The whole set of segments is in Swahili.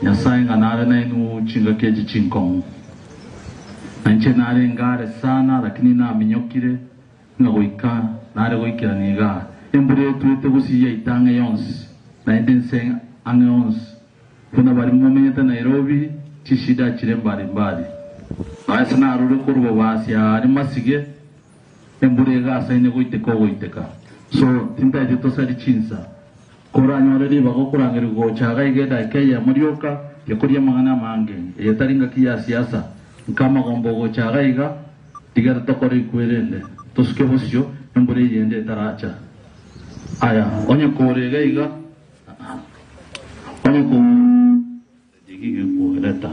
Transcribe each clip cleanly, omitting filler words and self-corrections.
Nyasaye nganare na inu chinga keji chinkong. Nanche nare ngare sana lakini na minyokire nga goika nare goikira niga. Embure tuite gusiya itange yons. Na intense ange yons. Kuna bari momenyeta Nairobi chishida chire mbali. Asa na arure kurwa basi ari masige. Embure ga saine goiteka. So tinta ito sari chinsa. Kora nyoreri bako kurangiri go chaga igeda keya murioka yakuriya mangana mange yataringa kiya siasa kama gombo go chaga iga tigara tokori kwerende toske bosyo embure yende taracha aya onye kore ga iga onye ko digi ko reta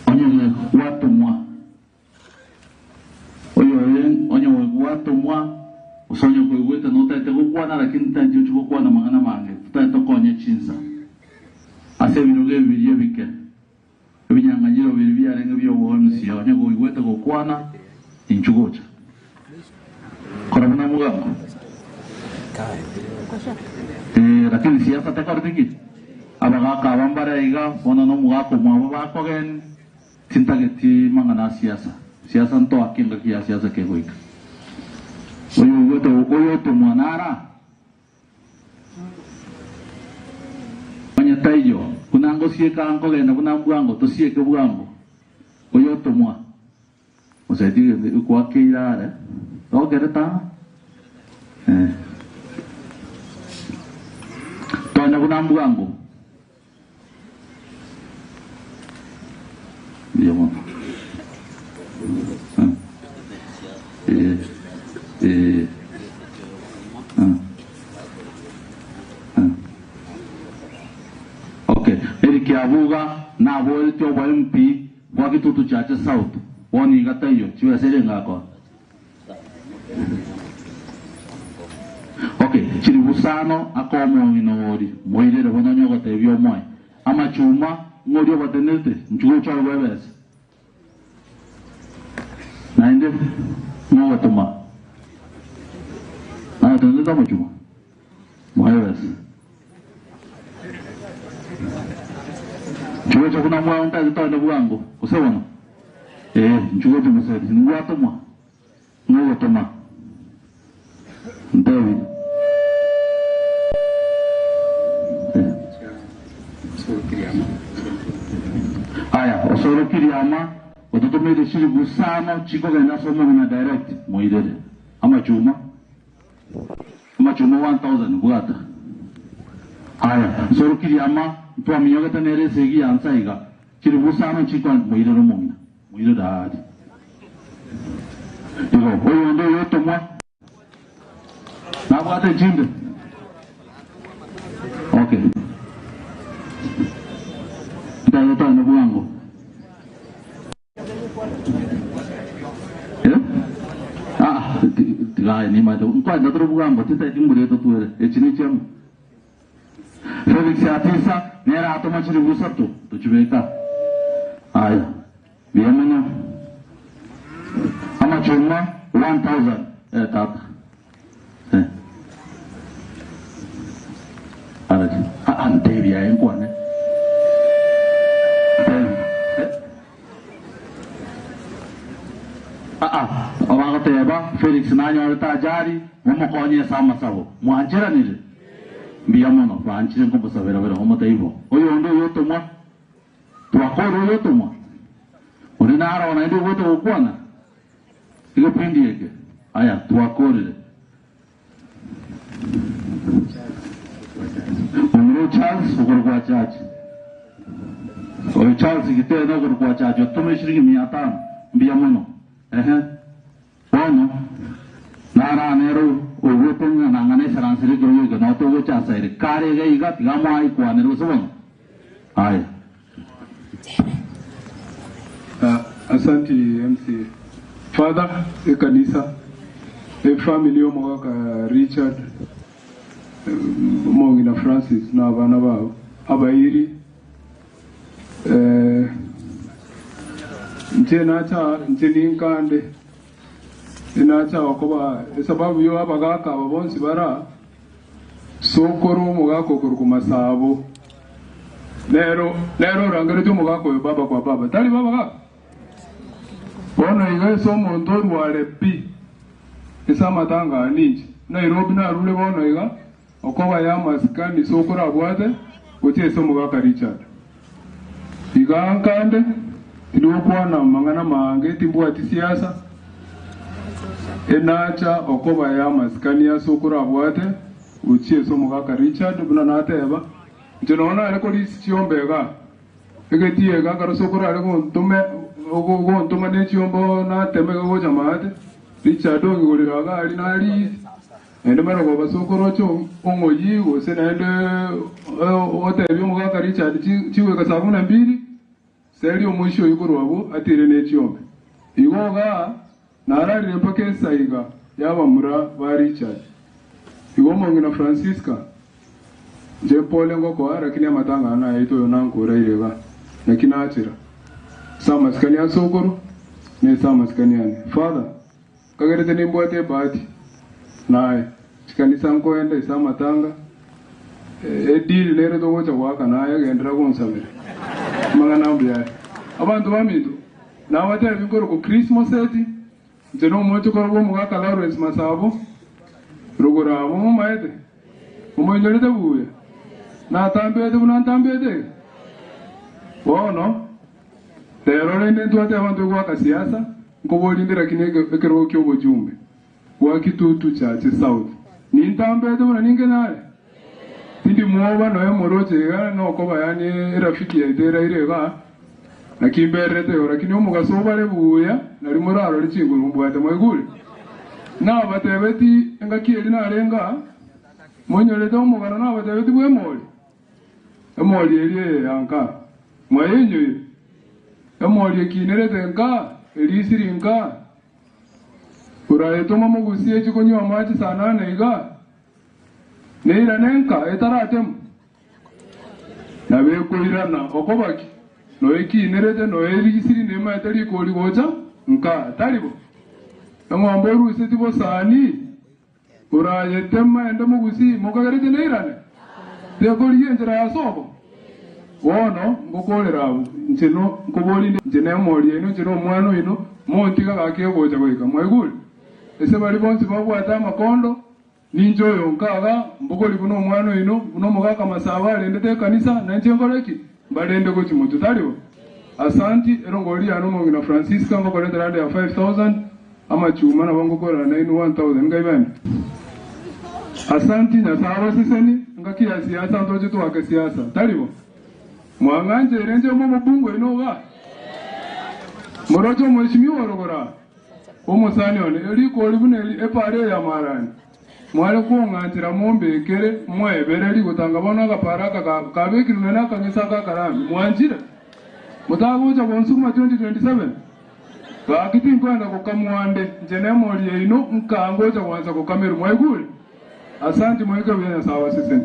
onye watu mwa onye watu mwa usonye kuiweta no taite kukwana lakini taite uchukukwana mangana mange taite konye chinsa ase binuge biriye bike binyanganyiro biri byarenge byo wonsi onye kuiweta kukwana inchugocha korabuna mugambo lakini siasa takartiki abagaka abambara iga bona no mugako mwabo bakogen tintageti mangana siasa nto akinga kia siasa kegoika Oyo to mwanara Onya taiyo kunango sieka anko gena kunambuango to sieka buango Oyo to mwa Osaidi kwa keira o gereta To na kunambuango Diamo Okay, Eriki Abuga na volte o MP waki tutu chacha South woni gata yo chiwa serenga ko Okay, chiri busano akomo minori moire de bono nyogo te bio moi ama chuma ngodio batenete nchugo cha webes naende ngogo toma tende tamo chuma moyes chuo cha kuna mwa unta zitoa buango usewana chuo cha msedi ngwa toma ngogo toma ndawi aya osoro kiriyama ototomere shiri gusana chiko gena somo na direct moidere ama chuma 1000 buata aya soro kiriyama to amiyoga tanere segi ansaiga chiri busano chikwan moidero momina moidero dadi digo oyo ndo yoto mwa na buata jinde okay ndayo tano buango Gaya ni mado kwa ndotro bugambo tita timbure to tuere echini chemu Felix Atisa nera atoma chiri busapto to chibeka aya biamana ama chuma 1000 tata araji ante bia enkwane Teba Felix nanyo alta jari momo konye sama sabo mwanjira nile biamono banchire ko basabera vera homo taibo oyo ndo yoto mwa twakoro yoto mwa uri nara ona ndo woto okwana igo pindi yake aya twakoro umro Charles ukorwa chachi oyo Charles kitena ukorwa chachi tumeshiriki 500 biamono Bueno, nara nero uwotenga nangane saransiri goyo ga noto go chasaire kare ga iga tigamo ai kwa nero sono ai Asante MC Father kanisa family omo ka Richard mongi na Francis na bana bao abairi nteni nkande inacha wakoba sababu yo abagaka abonsi bara sokoro mugako kurukumasabo Nero rangere tu mugako yo baba kwa baba. Tali baba ka. Bona iga so mondo wale pi. Isa matanga ninji. Nairobi na rule bona iga. Okoba ya maskani sokora bwate. Utie so mugaka Richard. Iga ankande. Ilikuwa na mangana mange timbu ati siasa. Enacha okoba ya maskani ya sokora bwate. Utie so mugaka Richard. Buna nateba. Jona ariko lisitiombega egetiega karosokora ariko ntuma nechiombo na temega go jamate Richard ngoliraga ali nali ende mara go basokoro cho ongoyi go senende otebyo mugaka Richard chiwe kasabuna mbiri seli omwisho yikorwabo atire nechiombe igoga narari mpake saiga yaba mura ba Richard igomo ngina Francisca je pole ngoko lakini amatanga na ito yonanko rairega lakini atira sama skania sokoro ne sama skania father kagerete ni mbote bati nae skani sanko ende sama tanga edili lere to gocha waka naye gendra gonsamere mangana mbya abantu bamido na wate bikoro ko Christmas eti jeno moto ko bo mugaka Lawrence Masabo rugura bo maete mo nyolete buye na tambede buna tambede wono tero nende tuate abantu kwa siasa ngobolindira kinege ekero kyo bojumbe wa kitutu cha South ni tambede buna ninge naye ndi muoba no yamoroje ga no koba yani rafiki ya idera irega na kimberete lakini umugaso bale buya nari muraro lichingo mbwate mwegule na batebeti ngakiri na renga monyolete umugana na batebeti bwemoli emoli elie anka mwayenyo emoli kinerete nka elisiri nka urayeto mamugusie chikonyo amachi sana neiga neira nenka etaratem nabe koirana okobaki no ekinerete no elisiri nema etari koli gocha nka taribo ngomboru setibo sani urayetema ende mugusi mokagerete neirane tekoli yenjera yasobo wono ngokolera ncheno ngobolinde njene moli eno njeno mwana ino montika gakiye gocha goika mwegule ese bali bonsi babwata makondo ninjoyo nkaga mbokoli buno mwana ino buno mugaka masabale ndete kanisa na nchengoleki balende go chimutu taliwo asanti erongoli ano mongina Francisca ngokolenda rand ya 5000 ama chuma na bango kola 91000 ngaibani asanti na sawa siseni ngakia siasa ndoje tu wake siasa taliwo mwanganje renje momo bungo inoga morocho mheshimiwa rogora omusani one eliko libune epare ya marani mwale kuonganjira mombe kere mwebereri gutanga bona gaparaka kabekirune nakanyisa kakarambi mwanjira mutagoja bonsuma 2027 bakiti nkwenda kukamwande njene moli ino nkangoja kwanza kukameru mwegule asante mweka bya sawa siseni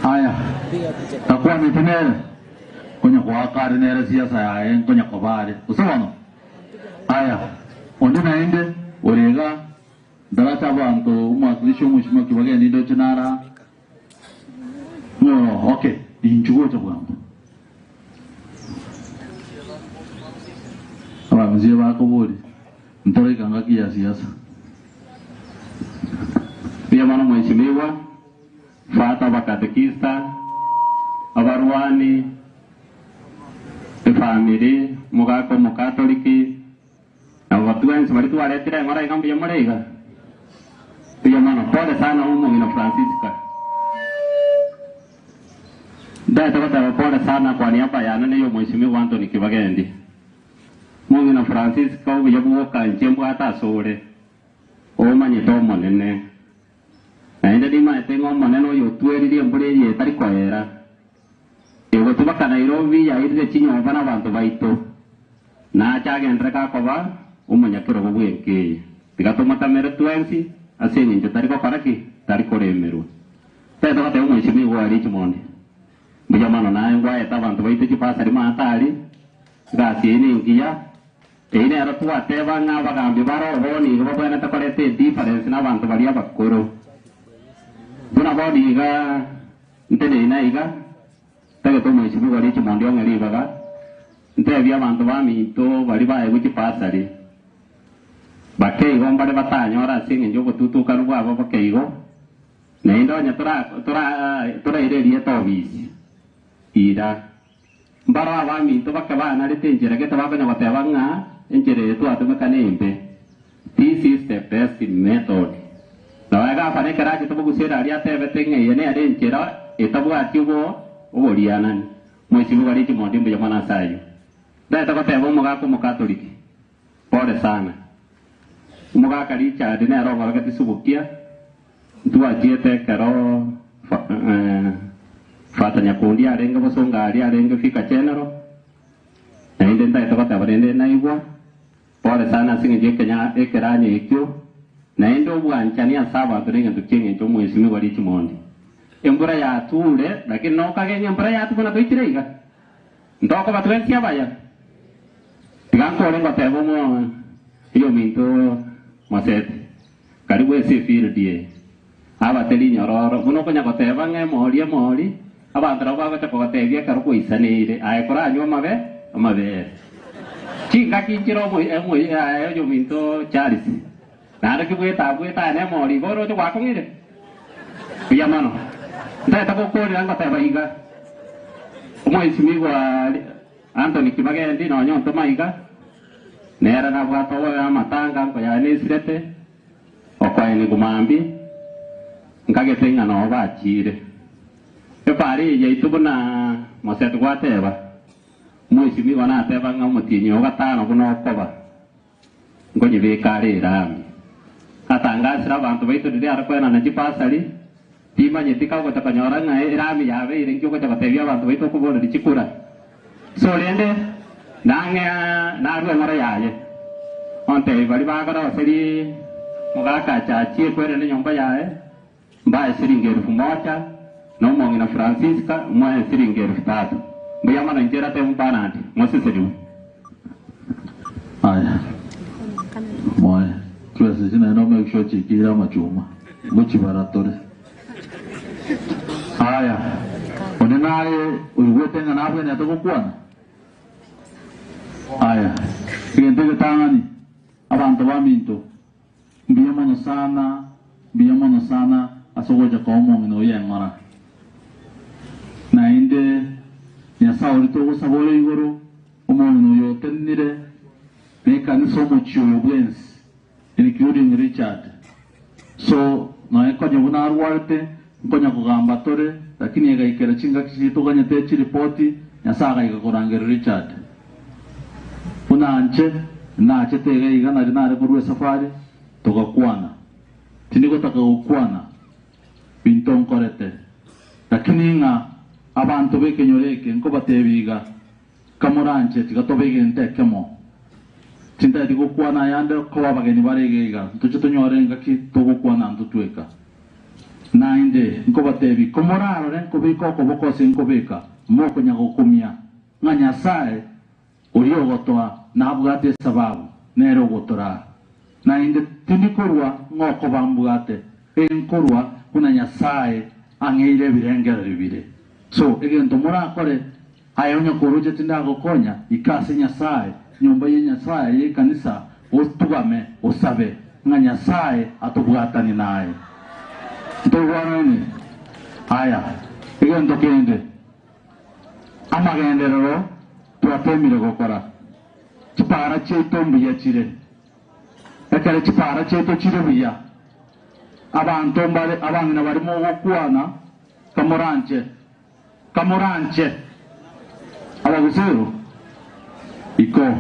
haya takuwa mitinere konya kwa kare nere siasa ya konya kwa bare usawana haya onde naende orega darata abantu umwakilisho mheshimiwa Kibage ndido chinara no okay inchugo cha bwana aba mzee wako bodi mtore kanga kia siasa pia mwana mheshimiwa fata bakatekista abarwani family mugako mukatoliki na watu wengi bali tuwaletera ngora ikambi ya murega pia mwana pole sana humo ina Francisca dada wata pole sana kwa niaba ya nane yo mheshimiwa Anthony Kibage mungu na Francisca ubi yabuka njembo hata sore o manyito monene na ende dima tengo moneno yo tuerire mbure ye tari kwera ego tubaka Nairobi ya ire chinyo bana bantu baito na chagendra ka koba umanyakiro bubweke tigatoma tamere twensi aseni nje tari ko paraki tari ko remeru teto kate umheshimiwa ali chimondi bijamano naye ngwaye tabantu baito chipasa lima atali gasi ene ngiya ine ara tuateba nga bagambi baro boni babana takorete difference na bantu bali abakoro tuna bodi ga ntene ina iga tage to mweshimiwa Rich Mondi ong'eribaga ntebia abantu baminto bari bae gukipasari bakeigo mbare batanyora singe njogo tutuka rwabo bakeigo na indonya tora irerie tobisi ira mbara abaminto bakabana ritenjera geta baganya bateba nga enjere tu atumeka nembe. This is the best method. Na waga fane karaje to bugusera ari atebe tenge yene ari enjera etabu atibo oboriana mweshimiwa Rich Mondi mbe yamana sayo data bateba umugako mukatoliki pole sana umugaka Richard ne arongo bagati subukia tuajiete karo fatanya kundi arenga bosonga ari arenga fika general na inde ndai tokata barende na igwa pole sana singe je Kenya ekeranye ikyo na inde obwanchani asaba turenga tukinge cyo mweshimiwa Rich Mondi embura ya tule lakini no kagenya embura ya tuna tuikireiga ndoko batwentia baya tiganko lengo tebo mo iyo minto masete karibu ese field die aba teli nyororo muno konya goteba nge mori abandra bago ta kotebia karuko isanire ay koranyo mabe chinga kinjiro mo yo minto Charles nare kibweta ne mori goro to wakongire ya mano ndata ko kori anga teba iga mweshimiwa Anthony Kimagendi no nyonto maiga nera na bwato wa matanga ko ya nesirete okwa ni gumambi ngage tenga no bachire e pari ye itubuna mosetu gwateba mweshimiwa na teba nga mutinyo gatano kuno koba ngonye bekare rami atangasira abantu baitu ndi arakwena na jipasari timanye tikako takanyora nga rami yabe irengi ko takatebia abantu baitu kubona dikikura so lende nange narwe mara yaye onte bali bagara seri mugaka chachi kwere ne nyomba yae mbaye siringi 1000 no mongi na Francisca mwa siringi 3000 mbuya mana njera te mbanandi moseseri aya moe tuweze jina no make sure chikira machuma muchi baratore aya onenaye uwetenga nabwe ne atokukwana aya kigende tangani abantu baminto mbiyamono sana asogoja kwa omongi no yengora na inde nyasauri to gusabore igoro omongi no yotenire meka nisomo chiyo bwensi including Richard so na ekonya buna arwalte nkonya kugamba tore lakini yagaikera chinga kisitoganya techi report nyasaga igakorangera Richard unanje na chetega igana rinare kurwe safari tugakwana tiniko takakwana binton korete lakini nga abantu bekenyoreke nko batebiga kamuranje tigatobege ntekemo tinda digokwana yande ko abageni baregega tucho tunyorenga ki tugokwana ntutweka nainde nko batebi komoraro renko biko ko bokose nko beka moko nyagokumya nganya sae uriyo gotoa nabwate sababu nero gotora nainde tinikorwa ngoko bambwate enkorwa kuna nyasaye angeire birengera bibire so egento murakore ayonya koruje tindago konya ikase nyasaye nyumba ye nyasaye ye kanisa otugame osabe nga nyasaye atubwatani naye ndogwarane aya egento kende amagenderero twatemire gukora kipara chetombi yakire ekare kipara cheto kirebiya abantu mbale abana barimo gukwana kamuranje abaguzero iko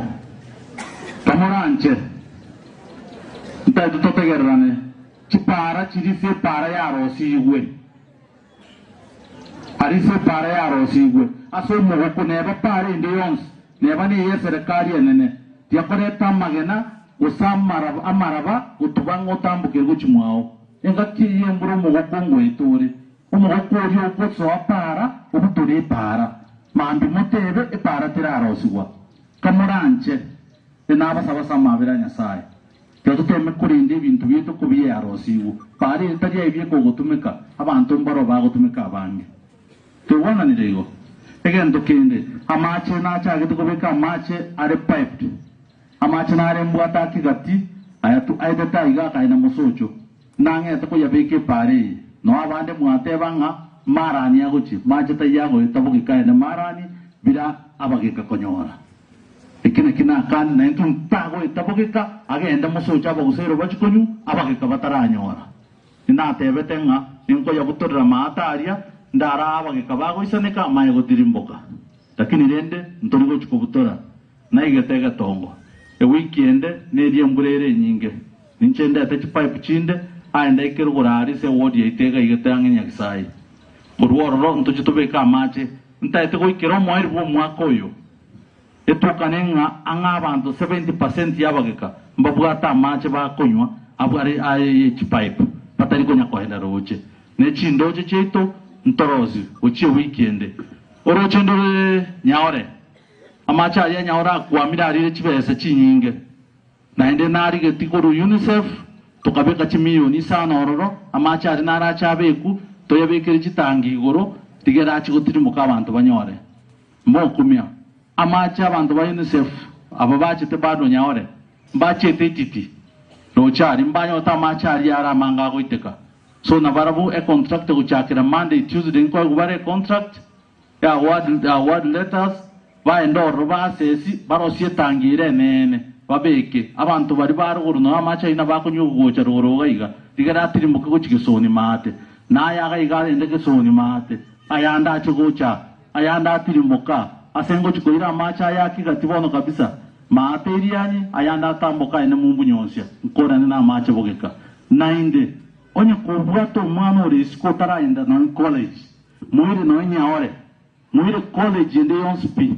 kamuranje ntadu totegerane kipara kirise para yarosiywe arise para yarosiywe aso mugo neba pare ndi yonse neba ni yeserikali enene yakoreta magena usamara amaraba utubango tambuke guchimwao engati yemburo mugo kongwe ituri umugo kori okotso apara ubuturi para mambi motebe epara tiraroswa kamuranje enaba sabasa mabira nyasaye Yoto teme kurinde ibintu bito kubiye yarosiwo pare taje ibiye ko gutumika abantu mbaro bagutumika abange tubona nirego Again, Dokinde, Amache Nacha, get to go back, Amache, are piped. Amache Narem Wataki Gati, I have to either Taiga, I am Mosocho. Nanga to Yabeke Pari, no Avande Muatevanga, Marani Aguchi, Majata Yago, Tabuka and Marani, Villa Abagika Conora. The Kinakina can Nantum Tago, Tabuka, again the Mosocha Bosero Vachkonu, Abagika Bataranyora. In that everything, in Koyabutura Mata area. Ndara Kabago Saneka, Mayo Dirimboka. Takini Rende, Ntorigo Chukutora, Naigatega Tongo. A weekend, Nadium Grere Ninge. Ninchenda Tech Pipe Chinde, and Aker Guraris, a word Yatega Yatang in Yaksai. But war run to Chitubeka Mache, and Taito Kiromo Makoyo. It took an Angavan to 70% Yabagaka, Babuata Macheva Koyua, Abari IH pipe, Patariconia Coina Roche. Nechin Doje Cheto. Ntorozi, uchi weekend. Orochendo nyaore. Amacha ya nyaora kwa midari chibese chinyinge. Na ende nari ge tikoro UNICEF tukabeka chimiyo ni sana ororo. Amacha ari nara chabeku toyabekere chitangi goro tigera chigotiri mukabantu banyore. Mo kumya. Amacha abantu ba UNICEF ababache te bado nyaore. Mbache te titi. No chari mbanyo ta amacha ari ara manga go iteka. So Navarabu a contract to Chakra Monday, Tuesday, in Kogware contract, award letters, by and or Rovas, Barosia Tangire, and Babeke, Avanto Varibar or Namacha in Abaco, Water or Oiga, the Garatri Mukuchi Sony Mate, Naya got in the Sony Mate, Ayanda Chogocha, Ayanda Tirimuka, Asengo Chikoira Macha Yaki, Tivono Capisa, Materiani, Ayanda Tamboka in the Mumbunosia, Korana Macha Bogeka. 9 days. Onye kubuato mano riskotara in the non-college. Muire no nyaore. Muire college in the OSP.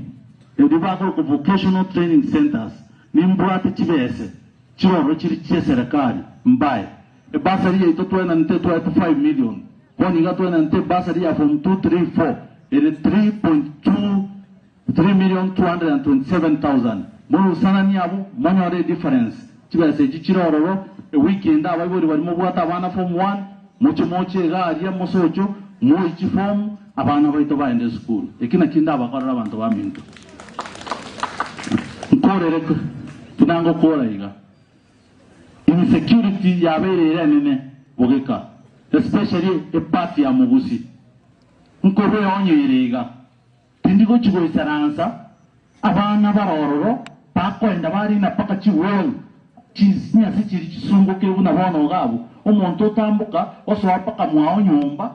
The debacle of vocational training centers. Nimbuate chibese. Chiro rochiri cheserakari. Mbai. A basari ito 25 million. When you got to an basari from 234. It is 3,227,000. Monu sananiabu, monore difference. Chibese chichiro a weekend, I would have moved Avana from 1, Mochi Garia Mosocho, Moichi form, Avana Vaitova in the school. A Kinakinda Bakaravan to Aminto. Korek, Tunango Korega. Insecurity, Yavere Renene, Bogeka, especially a party Amogusi. Nkore on Yerega. Tindigo Chigo is an answer. Avana Varoro, Paco and Davari in a Pakachi world. Chisnia Sichi Sungo Kevuna Hono Gabu, O Monto Tambuka, O Swapaka Mao Nyomba,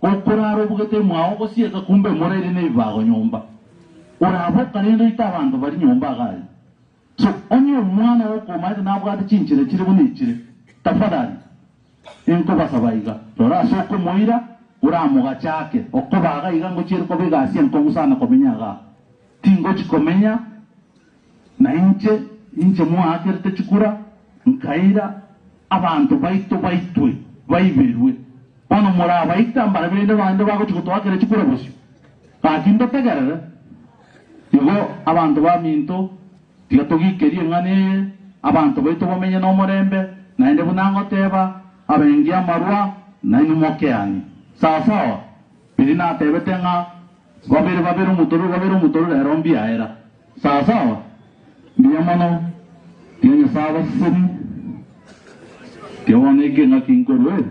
O Kuraro Bugate Mao, O Siaka Kumbe More Neva Nyomba, or Avoka Tavan, the Nyomba Gai. So only one or might now got a chinch, the Chirunichi, Tafadari, in Kobasavaiga, Tora Soko Moira, Uramoga Chake, O Kobaga, Yango Chirkovega, and Komusana Kominyaga, Tingoch Komenya, Nainche, Inche Moaker Techukura. Kaira Avanto Baito Baitui, Vaivirui, Onomora Vaita, Maravilla, and the Vago to talk at Chipurabus. Parking the Tagara. You go Avanto Vaminto, Tiatogi Keriangane, Avanto Baito Vamania no Morembe, Nine Bunango Teva, Avengia Marua, Nine Mokeani. Sao, Pirina Tevetenga, Vaberu Mutur, Rombiaera. Sao, Diamono. Tiene sábado sin que van a ir en aquí en Corue.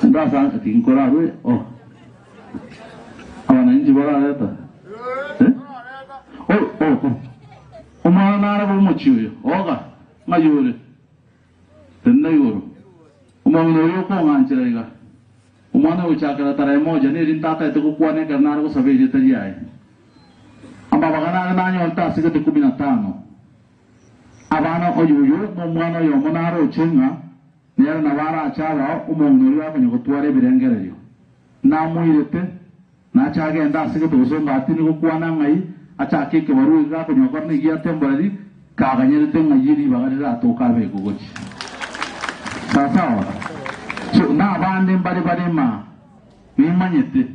Entonces aquí en Corue, oh, ahora en Chihuahua esta, oh, nada como chivo, oga, mayore, tenda yoro, no con anchorega, no chakra taremo, ya ni rintata te kukuane karnar ko sabi dito diay. Ang babagana na nyo alta sige te 15. Abana oyuyo no mwana yo monaro chenga niya nawara achara umongo ya kwenye kutuare birengere yo. Na muirete na chage enda sige to so ngati ni kuana ngai achake ke baru ga kwenye korne giya temporary kaganyere te ngayiri bagari ra to ka be gogochi. Sasa so na bande bari ma ni manyete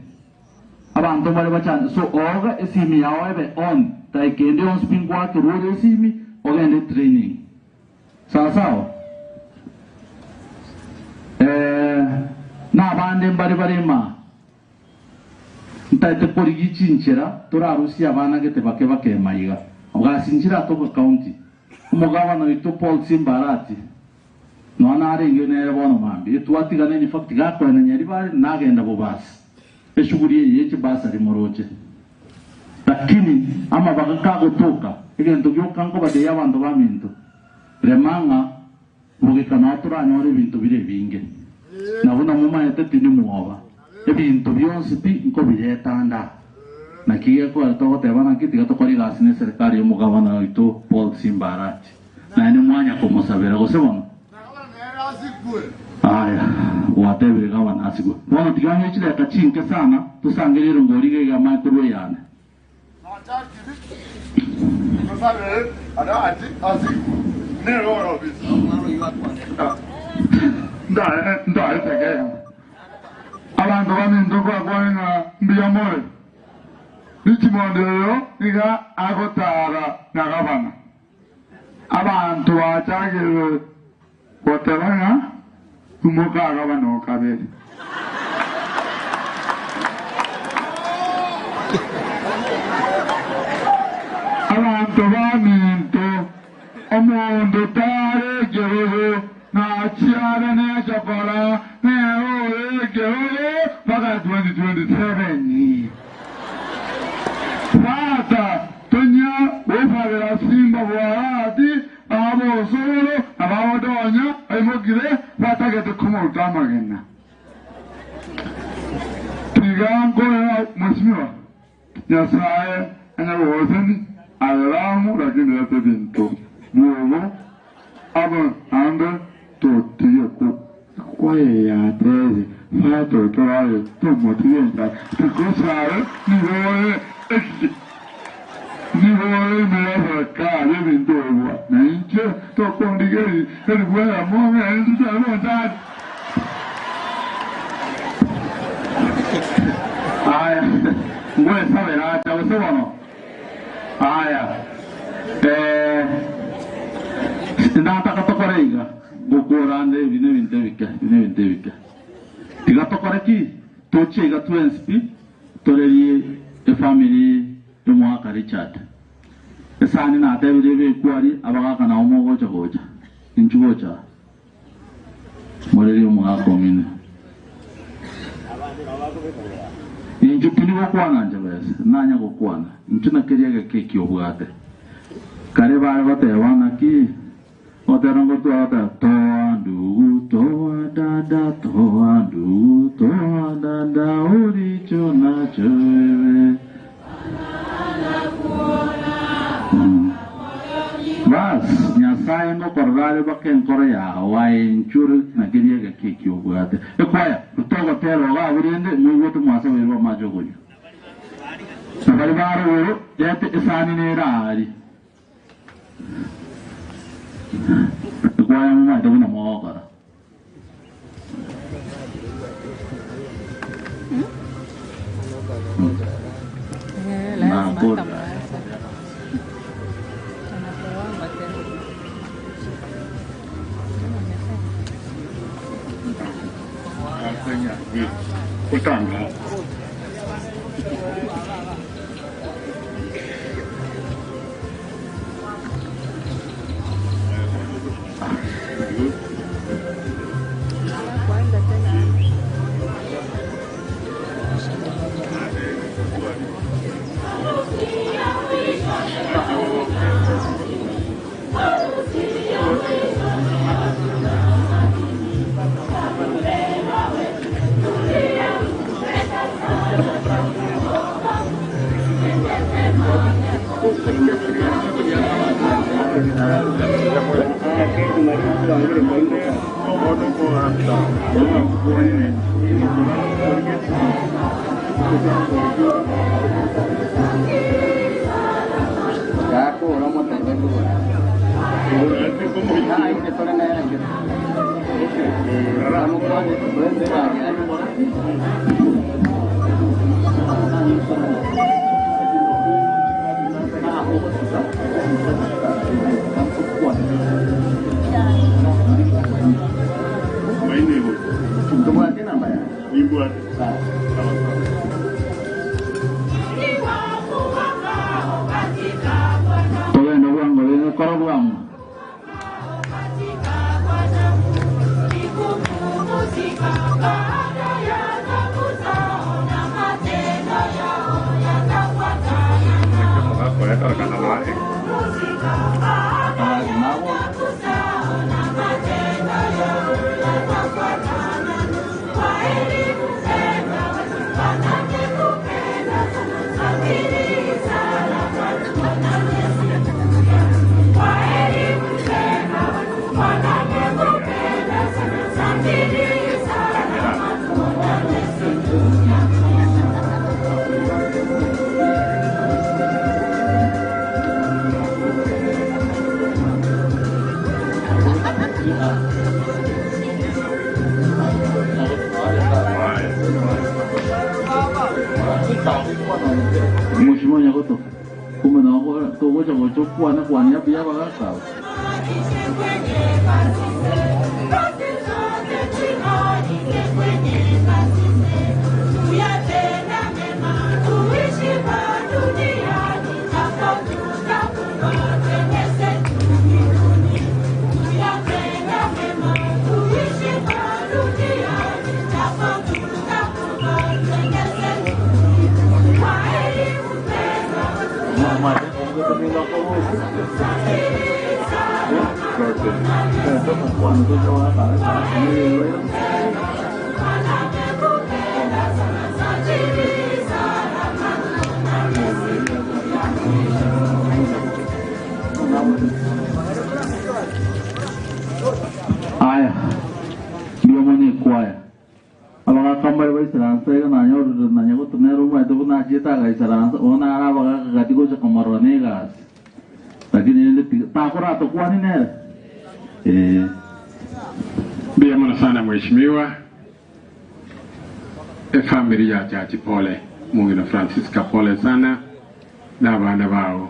abantu bari bacana so oga esimi yawe be on taikende on spin kwa ke rode esimi oga ende training sawa na bande bari ma ntaite porigichinchera turarusia abana gete bake maiga ugasinchira toko county umugabana wito Paul Simbarati nona arengyo nere bono mambi tuatigane ni fact gako na nyari bari nagenda bobasi eshuguri yeche basa rimoroche lakini ama bakaka gotoka igento byokango bade y'abantu baminto remanga mugikana turanyore ibintu bire binge nabona muma yatete ni muoba ebintu byonse pi nko biretanda nakiye ko atoko tebana kiti gatokori gasine serikali y'umugabana wito Paul Simbarati na ni mwanya ko musabera go sebona aya whatever gabana asigo bona tiganye chile kachinke sana tusangirira ngorige ga makuru yana Ndai tegea abantu baminto kwa mbiyamore nikimondero niga agotara nagabana abantu bachagire boteranga umuka agabana okabere abantu baminto omuntu tare gereho na chiara ne chakora ne ore gereho mpaka 2027 Fata tonya wefabera simba bwarati abo solo abo donya ayimogire fata gete kumulta magena tigango mheshimiwa Nyasaye anawozeni alamu lakini yote bintu muogo abo ande totiye kwa ya tezi fato torayo tomotiyenza tikosare niwoe niwoe mera kare bintu ewa nanche tokondigeri elibwela mome enzu tano ndani aya ngwe sabe na chawo sono aya ndata katokoreiga gokorande bine vika tiga tokoreki tochega twenspi torerie e family yo mwaka Richard esani na tebirebe kwari abagaka na omogocha gocha inchugocha morerio mwaka komine injupini bokwana nje bese nanya gokwana ntuna keriaga keki obwate kare bare batebana ki oterango tuata toa ndugu toa dada uricho nacho wewe bas Nyasaye no korgale bakenkore ya wae nchuru na keriaga keki obwate ekwaya utogo tero ga burende mwigoto mwasa wero majo goyo sabari baro yete esani ne rari ekwaya mwa ndabona mwogara na kora Utanga. Mheshimiwa Nyagoto, kumbe na wako togocha ngochokwa na kwa niaba ya bagaka. Aya, ndio mwenye kwaya. Abanga kambale wa isaransa ega nanyo kutunero mwa tu na chita ga isaransa ona ara baga gatiko cha kamarone gas. Lakini ile takora to kwani ne. Biamana sana mheshimiwa. Familia ya Jaji pole. Mungu na Francisca pole sana. Na bana wao.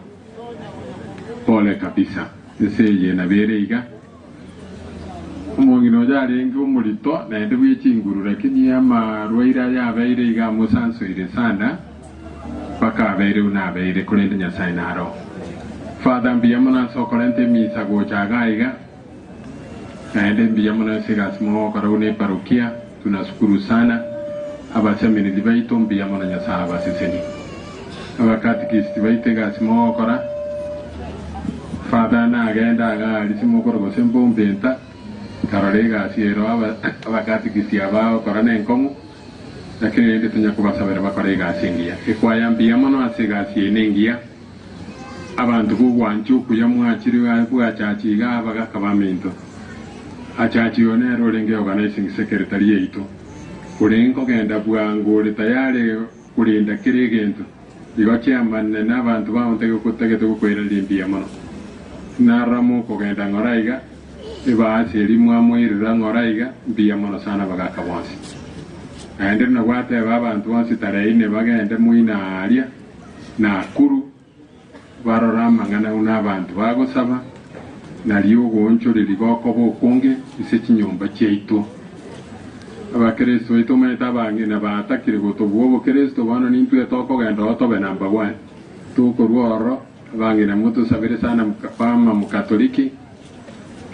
Pole kabisa. Nisije na berega. Mungu no jari ngu mulito na ndu yechinguru lakini ama ruira ya berega musanso ile sana. Paka bere una bere kulenda nyasai naro. Father biamana sokolente misa go chagaiga. Naende mbiyamana sigasimo karaune parokia tunashukuru sana abasemeni dibaito mbiyamana nyasara basiseni abakati kistibaite gasimo kora Father na agenda ga lisimo kora gosembo mbenta kararega siero abakati kistiaba kora nenkomu lakini ende tunyakubasabira bakorega singia ekwaya mbiyamana asigasi enengia abantu kugwanchu kuyamwachiri bwachachiga abagakabamento Achachi yone rolenge organizing secretary yetu. Kulengo genda bwangu tayari kulinda kirigento. Igo chairman na bantu baonte kutege kwera limbia mono. Naramo ko genda ngoraiga. Iba asiri mwamwirira ngoraiga mbia mono sana bagaka bonsi. Ande na gwate babantu bonsi tareine bagende muina aria na kuru barorama ngana una bantu bagosaba. Naliyo gonchori ligoko bokonge isekinyomba cyeito abakristo ito meta bangi na batakire gotobuo kristo bano nintu etoko genda otobe number 1 tuko ruoro bangi na mutu sabire sana mukapama mukatoliki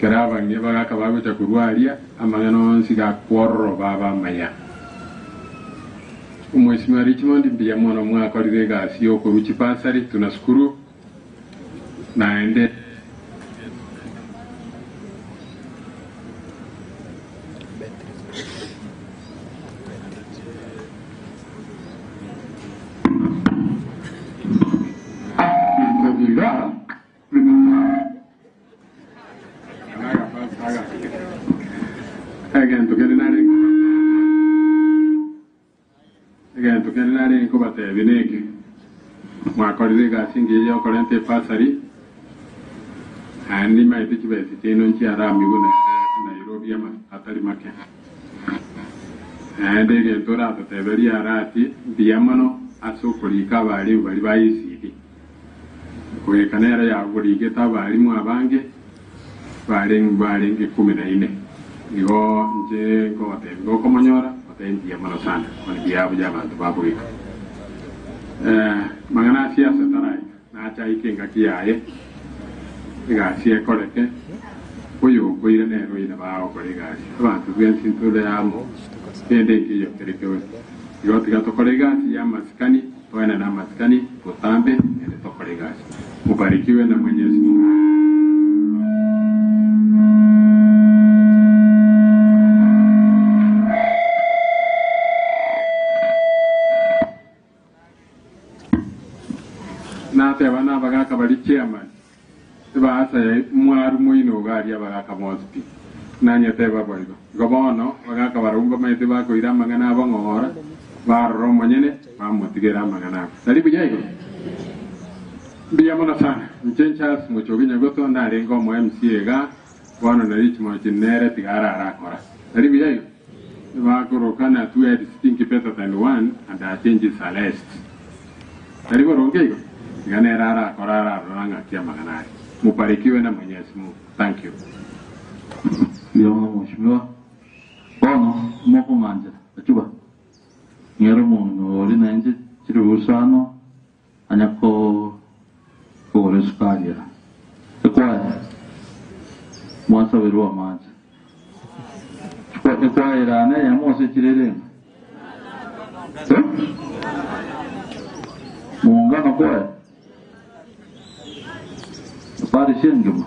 keraba nge bagaka bago cha kurwalia amangano nsiga kworo baba maya Mheshimiwa Richmond mbia mwana mwaka lirega sio kuruchi pasari tunashukuru naende Again, to get learning about the Vinake. Macordiga singing your current passery and in my teacher, Tino Chiaramiguna, Nairobi, Atarimaka. And they get to out of the very arati, Diamano, Asokoli Cavalli, Valibai City. We can area where you get a Valimu Abange, Valing Kuminaine. You go Commonora. Diamano sana wanibiabu jama tubabu iko magana siasa tarai na acha ikenga kiaye iga sia koleke kuyo kuira ne roina bao kolega abantu bensin tule amo tende kiyo terikewe yo tiga to kolega ya maskani wana na maskani potambe ne to kolega mubarikiwe na Mwenyezi Mungu. Wana bagaka bali chairman ba asa mwaru muino gari bagaka mospi nanya teba boigo gobono bagaka barumba maite ba ko ira magana bangora ba romo nyene ba motigera magana sali bijaigo biyamona sana mchenchas muchoginya goto na rengo mo MCA ga wana na Richmond nere tigara arakora sali bijaigo ba ko rokana tu ed stinky better than one and I change Celeste Karibu rongei. Ngane rara korara ranga kia maganari. Mubarikiwe na Mwenyezi Mungu. Thank you. Ndio mheshimiwa. Bono moko nganja. Achuba. Ngero mungu oli nanje chirusano anyako kore skalia. Kwa mwasa werua maji. Kwa irane ya mose chirere. Muungano kwa pare shengema.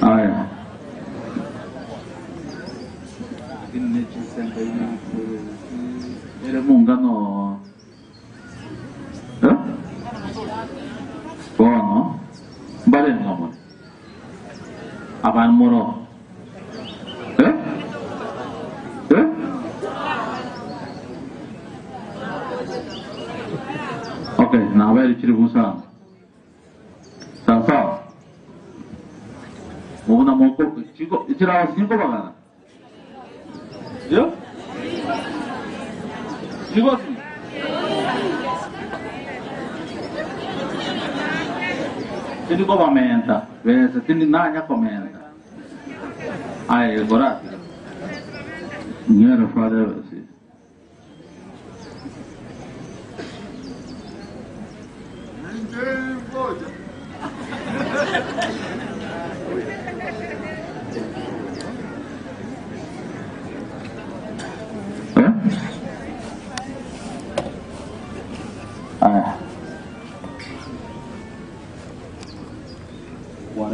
Aya. Era muungano. Bono. Bale ngamo. Aban moro. Okay, na bari chiribusa. Sasa. Muna moko chico ichira cinco bagana. Yo? Chico. Tini ko comenta, ves, tini nanya comenta. Ai, agora. Niero fare sì.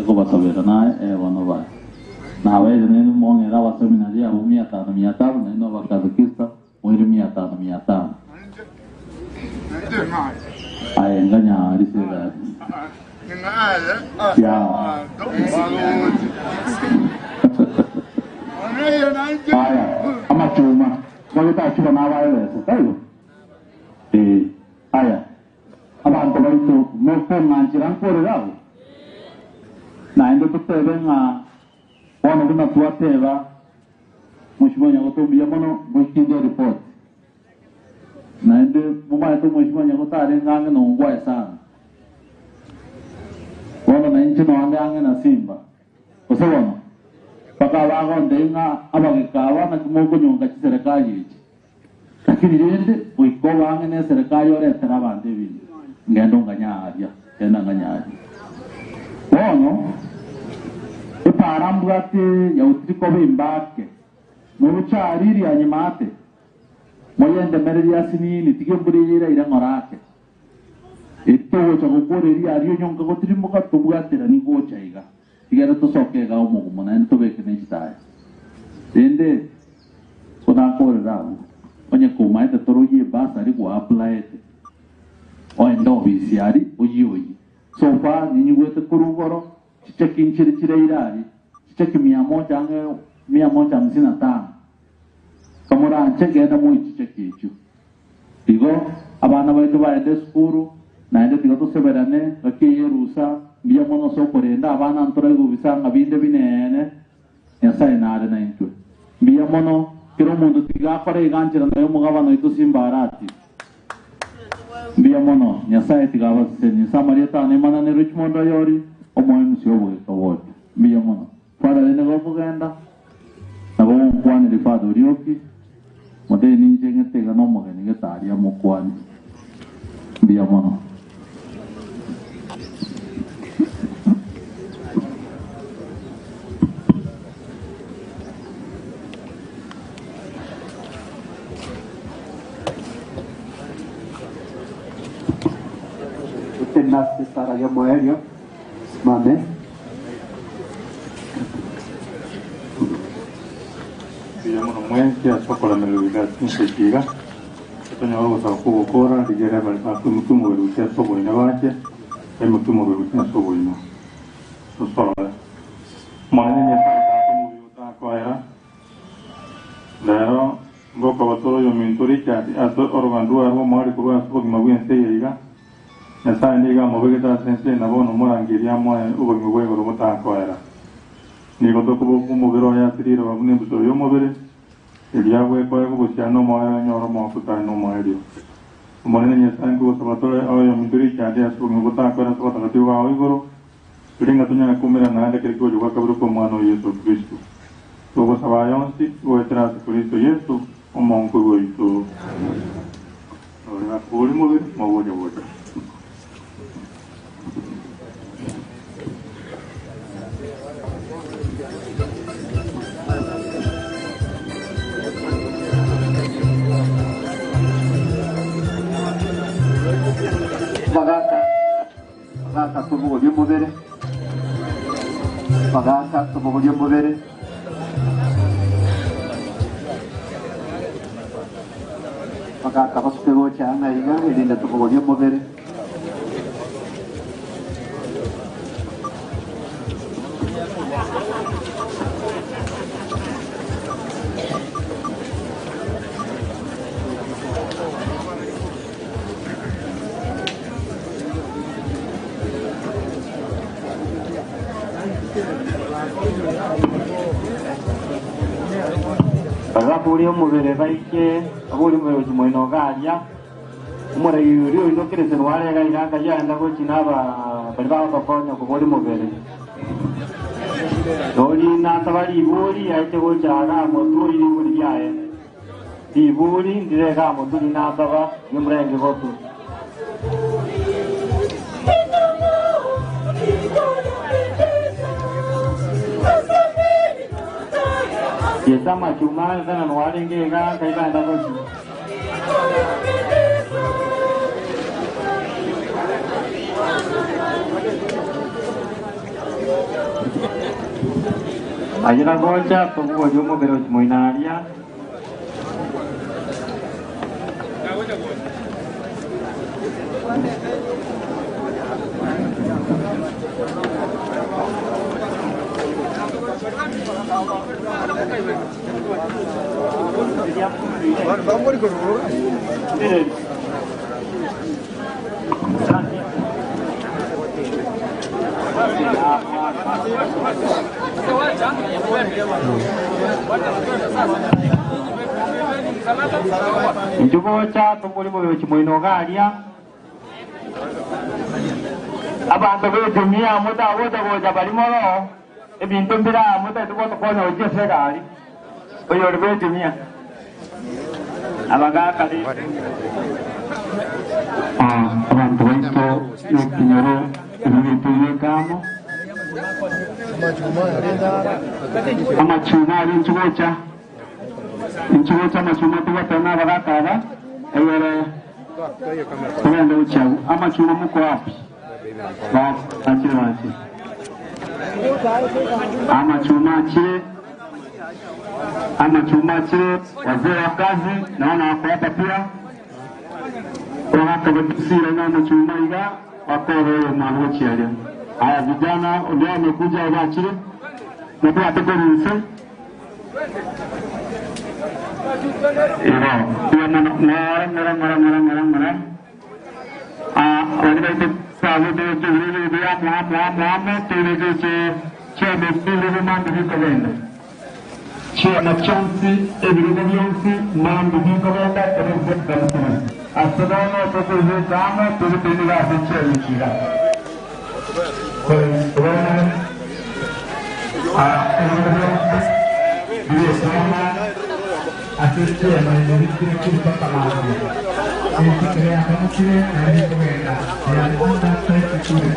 Ko basabera na wano ba na wewe neno monge la wasemina ya 1500 na ino bakazikista mwili 500 ay nganya risera ya aya ama chuma kwa ta chuma na wale tayo aya abantu bari to mo ko manjiran kore rao na endo tutebe nga ono kuna tuateba mheshimiwa Nyagotombi yamono mwikindia report na ende mumaya to mheshimiwa Nyagotare ngange no ngwa sana ono na nchi no ange na Simba usawana paka wago ndenga abagekawa na kimogo nyonga chi serikali ichi lakini rende uiko wange ne serikali ore terabande bindi ngendo nganyaaria tena nganyaaria ono parambwate ya utriko bimbake nuruchariri anyimate moyende mereri asinini tigemburira ira ngorake ito cha gukoreri ariyo nyonga gotirimuka tubwatira ni gochaiga tigera tosokega umugumo na ento beke nechitaye ende kona korera onye kumaite toroye basa ari ku apply o endo bisiari oyi so far ni nyugwete kurugoro chicheki nchiri irari chicheki 155 kamura ncheke enda mu chicheki icho digo abana baitu baende skuru na ende digo toseberane akiye rusa biya mono sokorenda abana antora gubisanga binde binene yasa inare na intwe biya mono kiro mundo tiga pare ganjira nayo mugabano itu simbarati biya mono yasa tiga waseni samarieta ne mana ne Richmond yori omoyemu siobo wote biya mono fara ne go kugenda na go kwani rifado rioki mode ninje ngete ga no mogeni ngetaria mokwani biya mono nace para llamo aéreo mame llamo no muente a sopra la melodía sin sentiga tonya wa sa ko kora digere bal pa kumutumo ru se so boina bache mutumo ru se so boina so so mane ne sa ta mu ta ko era lero ngoko batoro yo minturi cha ato organdua ho mari ko aso ko mabuen se yiga nasa ndiga mobegeta sense na bono morangiria mo ubo ngwe go mota ko era ni go to ko mobero ya triro abune buso yo mobere Eliawe kwa kuhusiano moyo nyoro mafuta no moyo. Umonene nyesangu sabatore oyo minduri cyane asubiye gutakora sabatagati wawe igoro. Turinga tunya kumira nande kiri ko juga kaburu ko mwana Yesu Kristo. Tugo sabayonsi o etra Kristo Yesu omonko goito. Ora kuri mo woja woja. Pagata tubugo by'umubere. Pagata tubugo by'umubere. Pagata basutego cyane iga irinda tubugo by'umubere. Aburi umubere baike aburi umubere kimoino galia umure yuri ino kirese nware ga iranga yanda ko kinaba bari bakonya ko buri umubere doli na tabari iburi aite ko cyara moturi iburi yae iburi ndire ga moturi na taba yumurenge gotu Yesama cuma sana nuaringe ga kaiba anda kosi. Ayana gocha tubugo jomo pero moinaria. Njugo cha tumbuli mu kimoino galia abantu betumia muda woda woda balimoro ebintu mbira muda tuko tokona ojese gali oyo betumia abaga kali abantu baito yokinyoro ibintu yekamo amachuma ari nchugocha amachuma tubatana bagatara eyere tugende uchagu amachuma muko wapi basi akirwasi amachuma chile wazee wa kazi naona wako hapa pia wakatabatisira na amachuma iga wako wewe mwangochi alia haya vijana ndio wamekuja wachile na pia atakoruhusu pia mara walibaita sabu de juri de mama tele de chebe pili mambo vikobenda chema chansi ebirugonsi mambo vikobenda terezekana asadana tokuze dama tulipenda kucheza chira kwa hiyo sana asisiye maendeleo kwa pamoja Nikikrea kama kile na nikuenda ya nenda kwa kile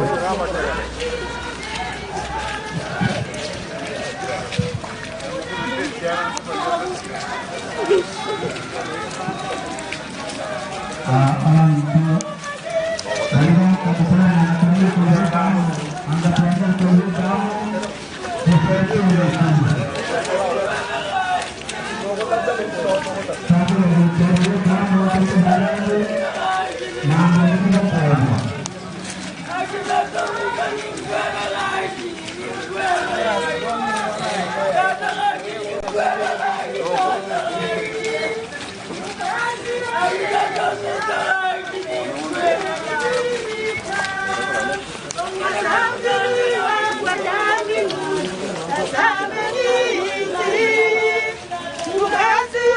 Gracias.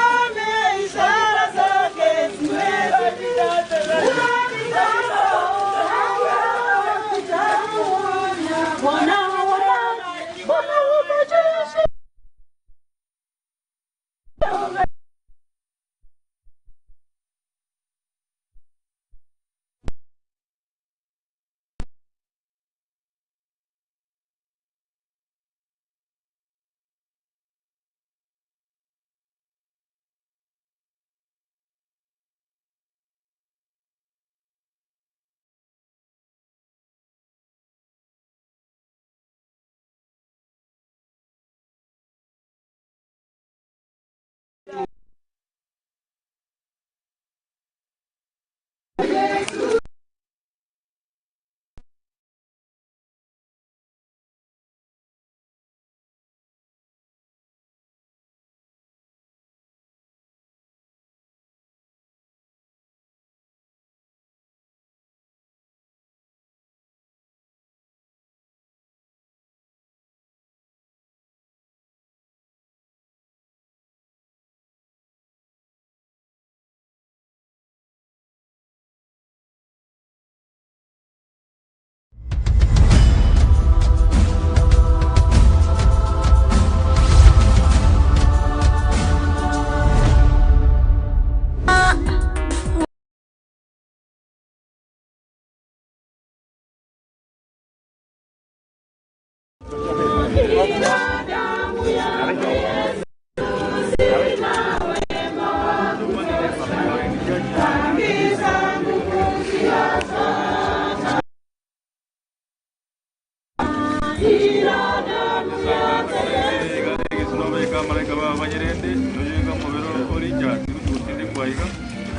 baiga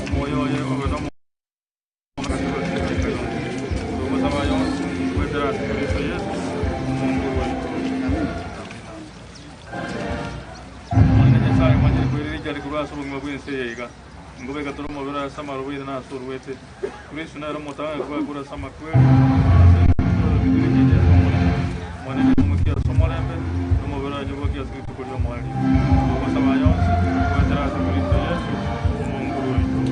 omoyo oye ogeno luego sabayo wetera Kristo Yesu Mungu wetu mwana sai mwana kwiri jari kurwa so ngwa bwese yega ngobe gatoro mobera samaro bwira na so rwete Kristo na romo tanga kwa kura sama kweli mwana ni mukia somolembe mobera jogo kia siku kulio mwali luego sabayo wetera Kristo Yesu Mungu wetu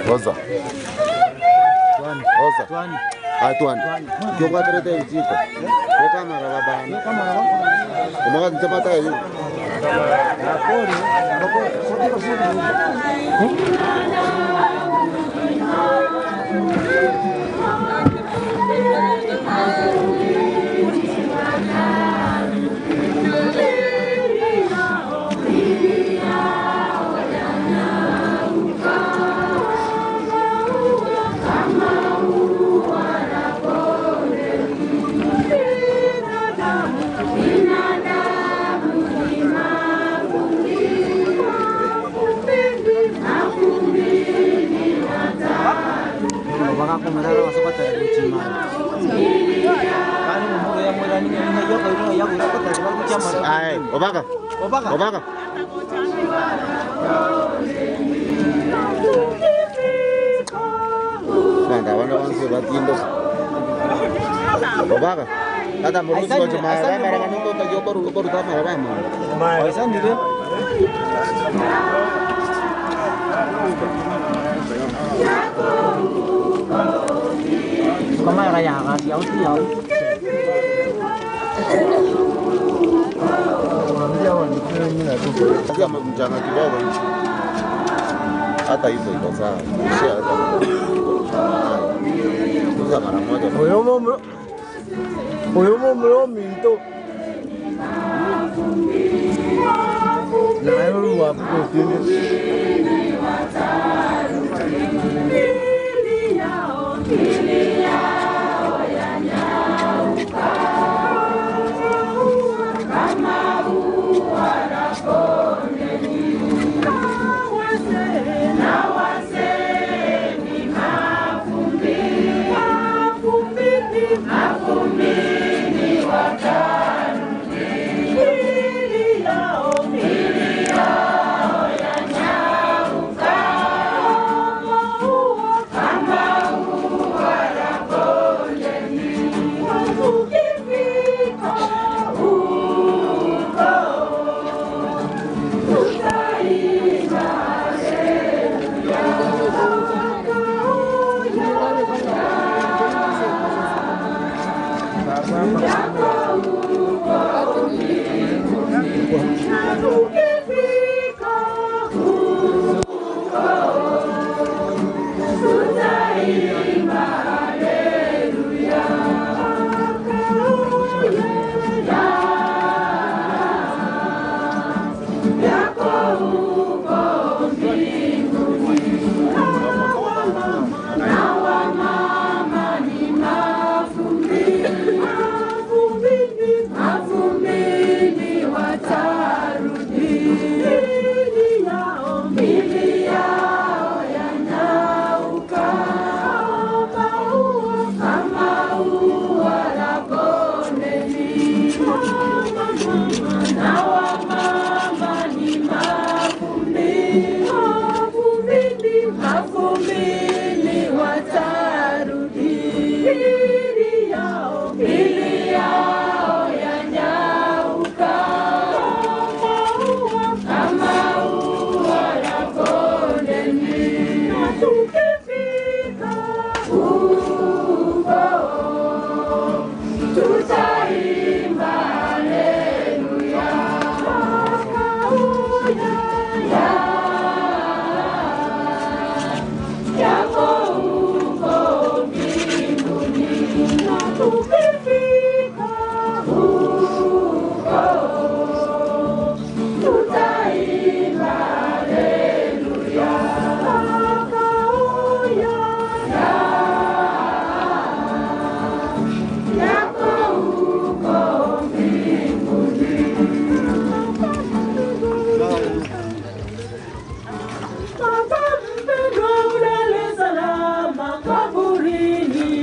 Rosa. Tuan. Tuan. Yo voy a traer el chico. ¿Qué cámara va a bajar? ¿Cómo va a te matar ahí? Ay, Obaka. Banda, van se batiendo. Obaka. Ada murus ko cuma para nonton tayo baru tama rama. Maisan dire. Kamay kaya ka siyaw. Dia menjangan di bawah. Ada itu dosa. Siapa? Dosa mana aja. Oyo minto. Nah, lu apa sini?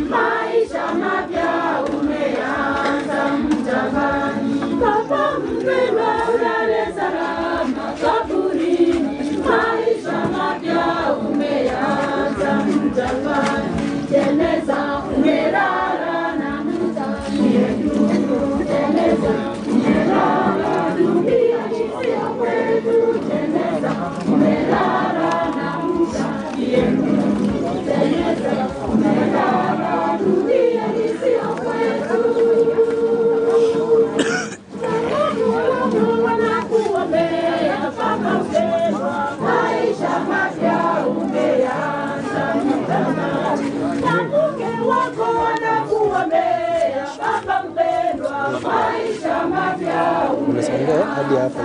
Maisha mapya Ndio hadi hapa.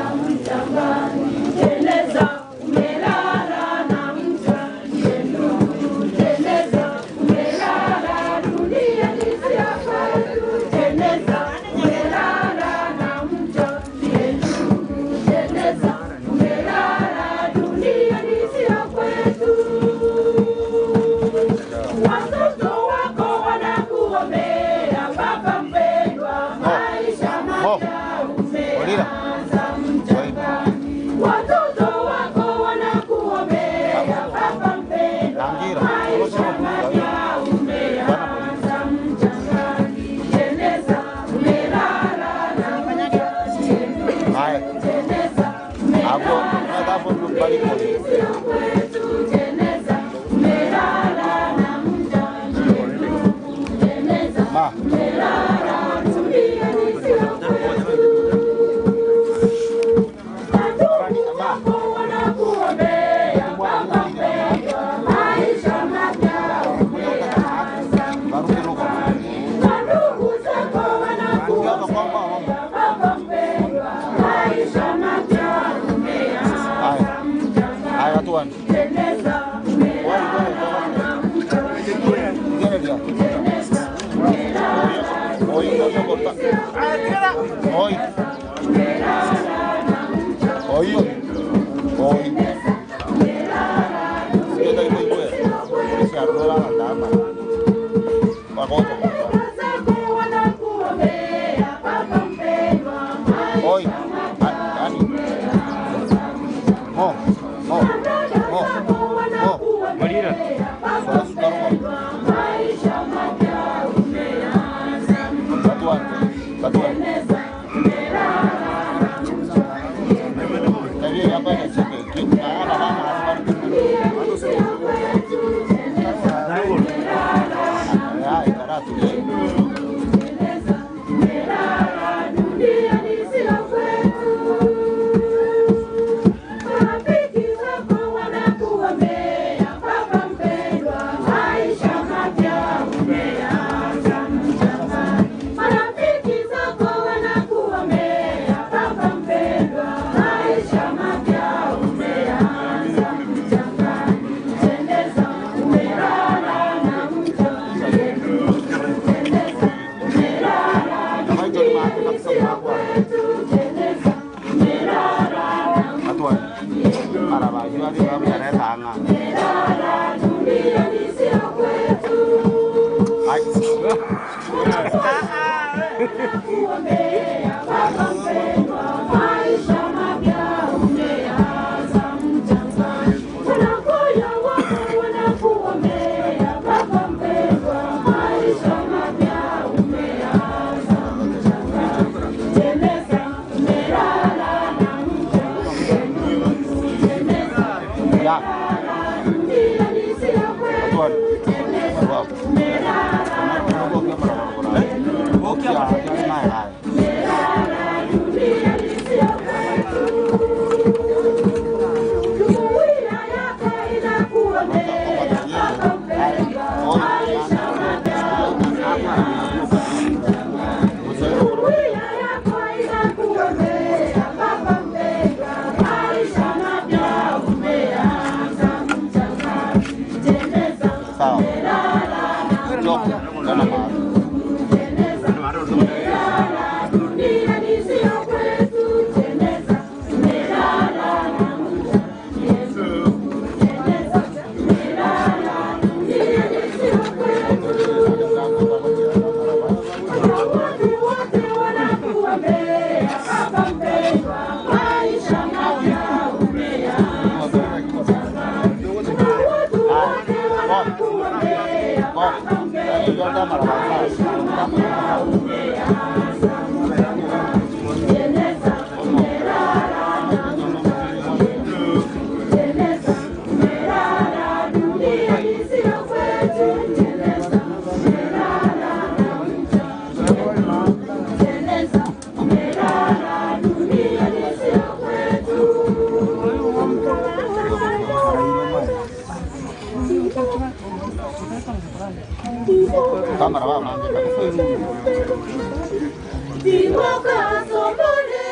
Di boca sombole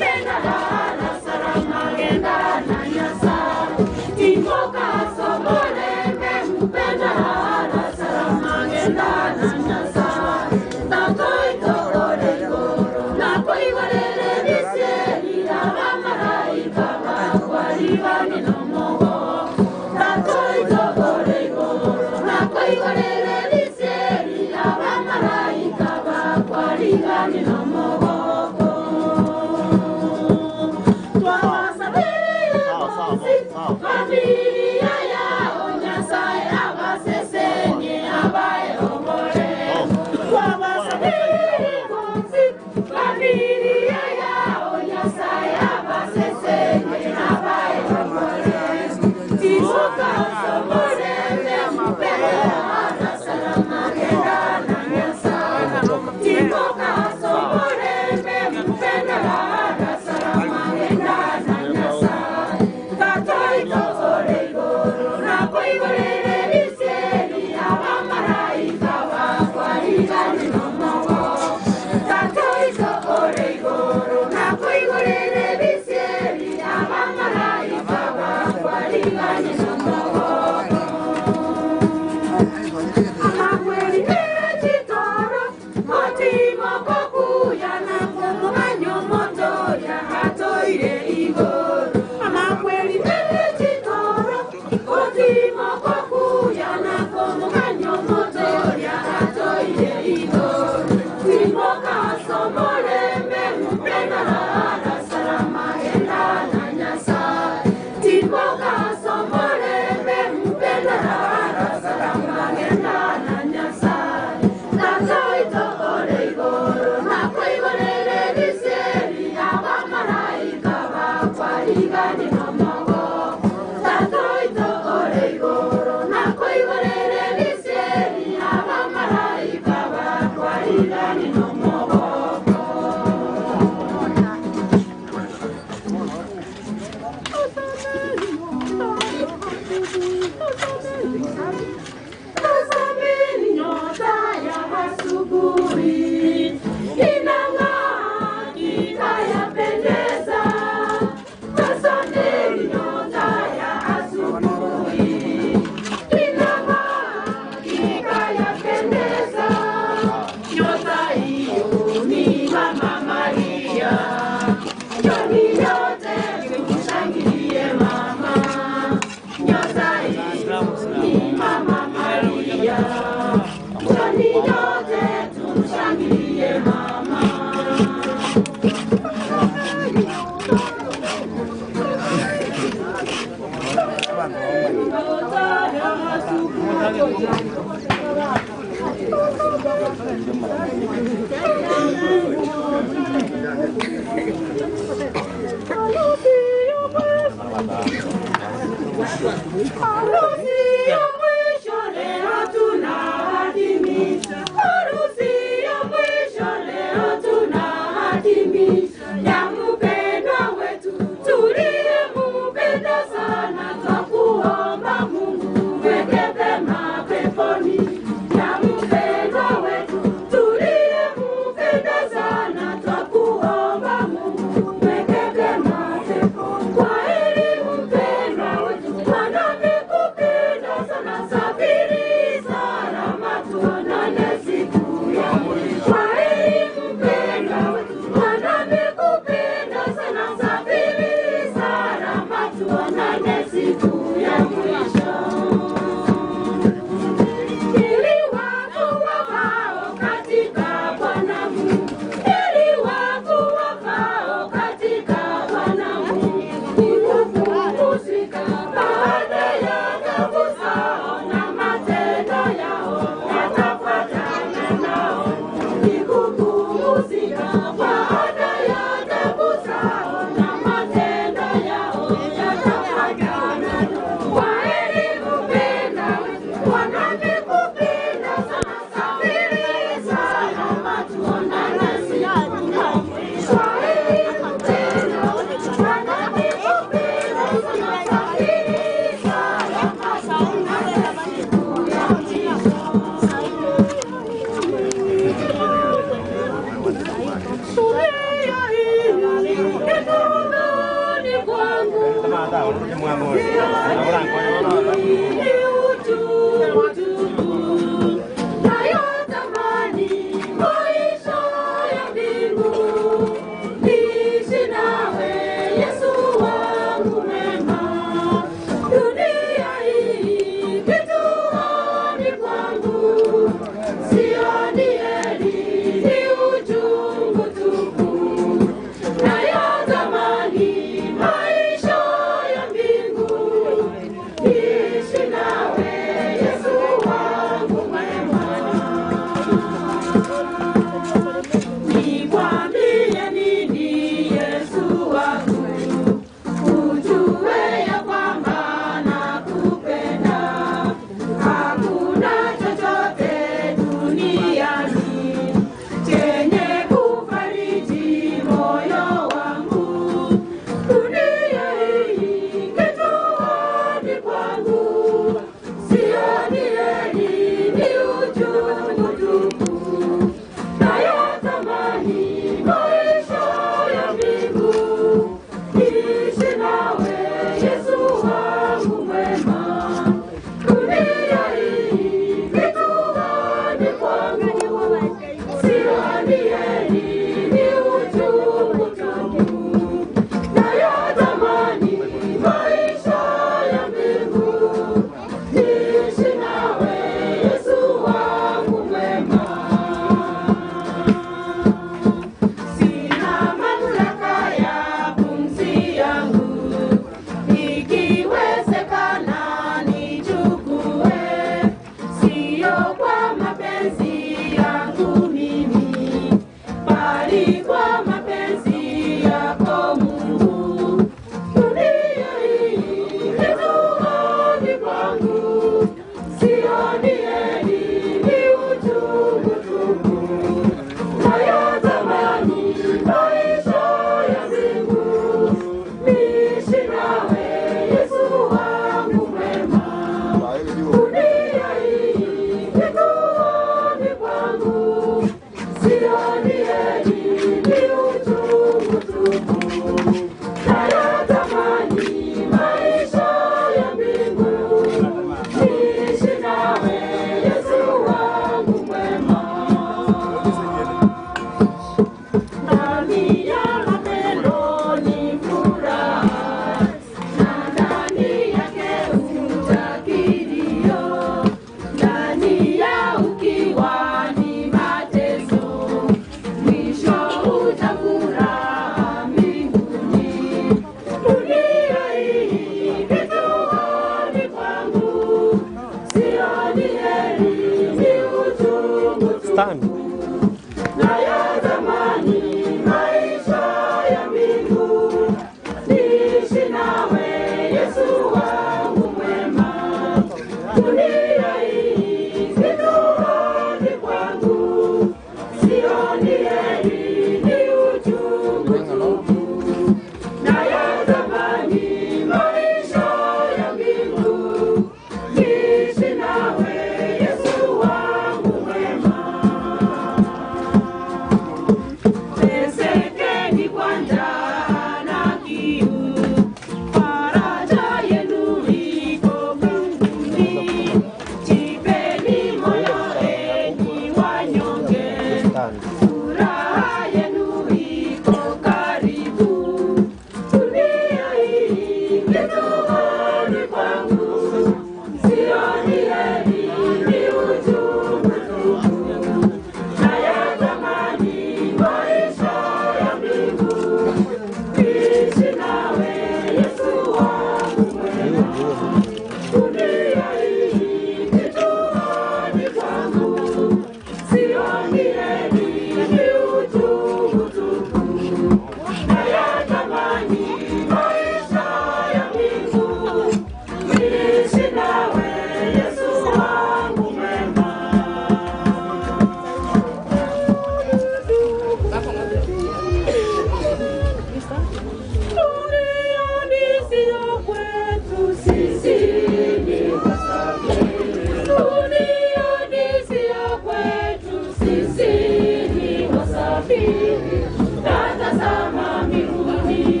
Tazama mbinguni,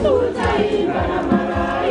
utaimba na malaika.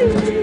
Thank you.